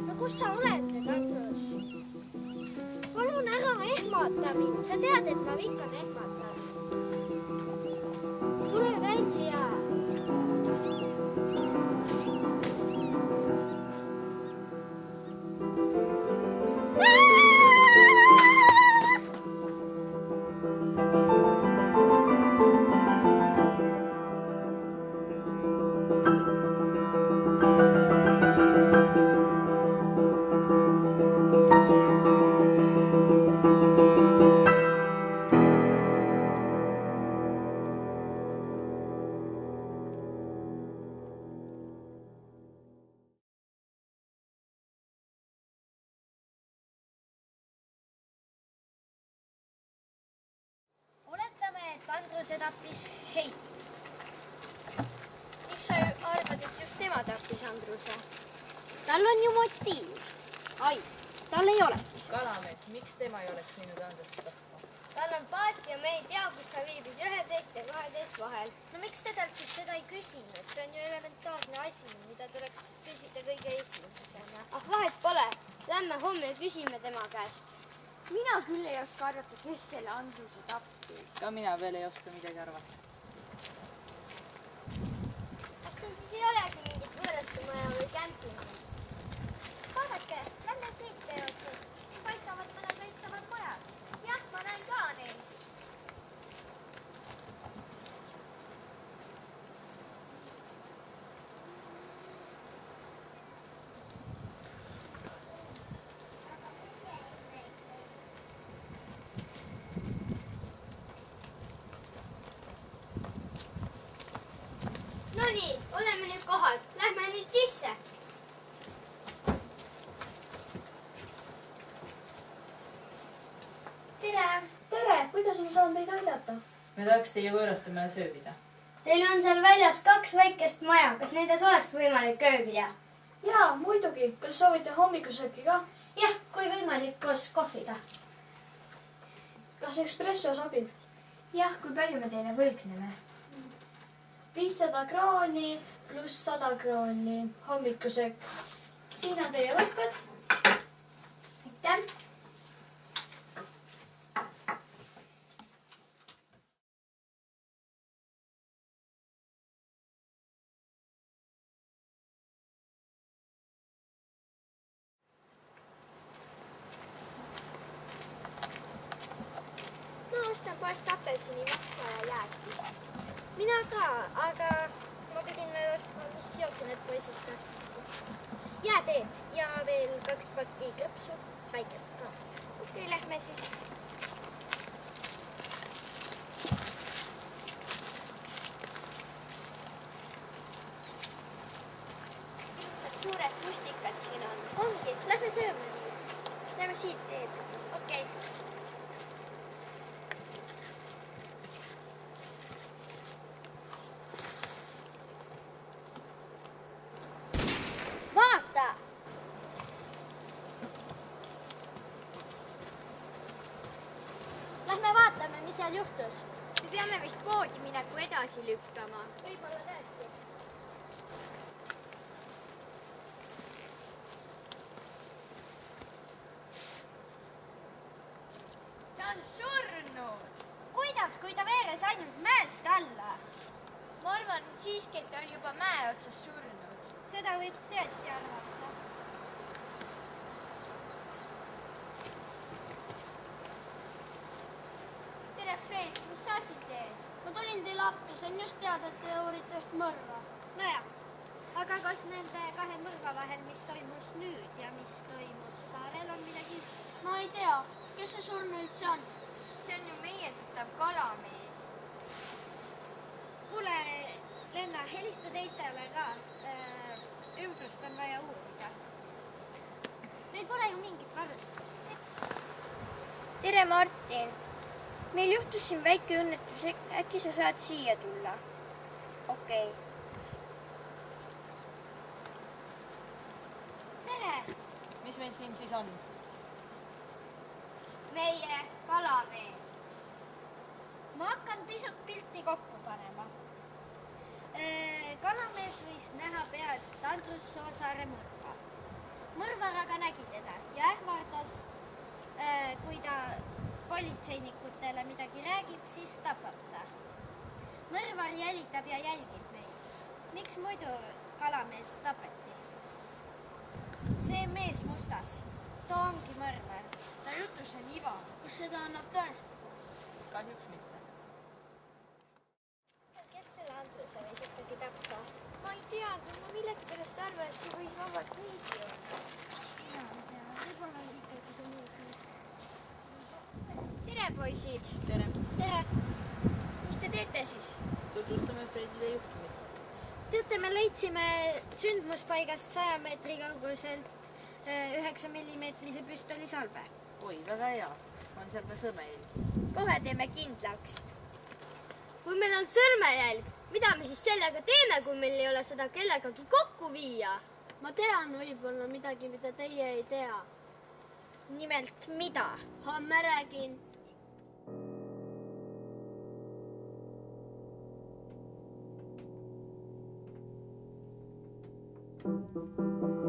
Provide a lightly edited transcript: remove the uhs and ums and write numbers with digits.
No kus sa oled nüüd, Andrus? Palun ära ehmata mind, sa tead, et ma vihkan ehmatamist. Tule välja. Andruse tappis Heit. Miks sa arvad, et just tema tappis Andruse? Tal on ju motiiv. Ai, tal ei olegi. Kalamees, miks tema ei oleks võinud Andrust tappa? Tal on paat ja me ei tea, kus ta viibis 11 ja 12 vahel. No miks te talt siis seda ei küsinud? See on ju elementaarne asi, mida tuleks küsida kõige esimesena. Ah, vahet pole. Lähme homme ja küsime tema käest. Mina küll ei oska arvata, kes selle Andruse tappis. Ka mina veel ei oska midagi arvata. Kas teil siis ei olegi mingit võõrastumaja või kämpingut? Vaadake, lähme siit teotud. Siin paistavad mõned väiksemad majad. Jah, ma näen ka neid. Nonii, oleme nüüd kohal. Lähme nüüd sisse. Tere! Tere! Kuidas ma saan teid aidata? Me tahaks teie võõrastumaja sööbida. Teil on seal väljas 2 väikest maja. Kas nendes oleks võimalik ööbida? Jaa, muidugi. Kas soovite hommikusööki ka? Jah, kui võimalik, koos kohviga. Kas espresso sobib? Jah, kui palju me teile võlgneme? 500 krooni pluss 100 krooni hommikusöök. Siin on teie võtmed. Aitäh! Ma ostan poest apelsinivahva ja jäätist. Mina ka, aga ma pidin veel ostma, mis jooki need poisid tahtsid. Jääteed ja veel 2 pakki krõpsu, väikest ka. Okei, lähme siis. Ilusad suured mustikad siin on. Ongi, lähme sööme. Lähme siit teed. Okei. Vaata! Lähme vaatame, mis seal juhtus. Me peame vist poodi mineku edasi lükkama. Võib-olla tõesti. Ta on surnud. Kuidas, kui ta veeres ainult mäest alla? Ma arvan siiski, et ta oli juba mäe otsas surnud. Seda võib tõesti arvata. Tere, Fred, mis sa siin teed? Ma tulin teile appi, sain just teada, et te uurite üht mõrva. Nojah, aga kas nende 2 mõrva vahel, mis toimus nüüd ja mis toimus saarel, on midagi? Ma ei tea, kes see surnu üldse on? See on ju meie tuttav kalamees. Kuule, Lenna, helista teistele ka. Ümbrust on vaja uurida. Meil pole ju mingit varustust. Tere, Martin. Meil juhtus siin väike õnnetus. Äkki sa saad siia tulla? Okei. Tere! Mis meil siin siis on? Meie kalamees. Ma hakkan pisut pilti kokku panema. Kalamees võis näha pealt Andrus Soosaare mõrva. Mõrvar aga nägi teda ja ähvardas, kui ta politseinikutele midagi räägib, siis tapab ta. Mõrvar jälitab ja jälgib meid. Miks muidu kalamees tapeti? See mees mustas, too ongi mõrvar. Ta jutus on Ivo. Kas seda annab tõestada? Kahjuks mitte. Kes selle Andruse võis ikkagi tappa? Ma ei tea, ma millegipärast arvan, et see võis vabalt niigi olla. Mina ei tea, võib-olla on ikkagi see mees. Tere, poisid! Tere. Tere! Mis te teete siis? Tutvustame Fredile juhtumit. Teate, me leidsime sündmuspaigast 100 meetri kauguselt 9 mm püstoli salve. Oi, väga hea. On seal ka sõmejälg. Kohe teeme kindlaks. Kui meil on sõrmejälg, mida me siis sellega teeme, kui meil ei ole seda kellegagi kokku viia? Ma tean võib-olla midagi, mida teie ei tea. Nimelt mida? Homme räägin. Thank you.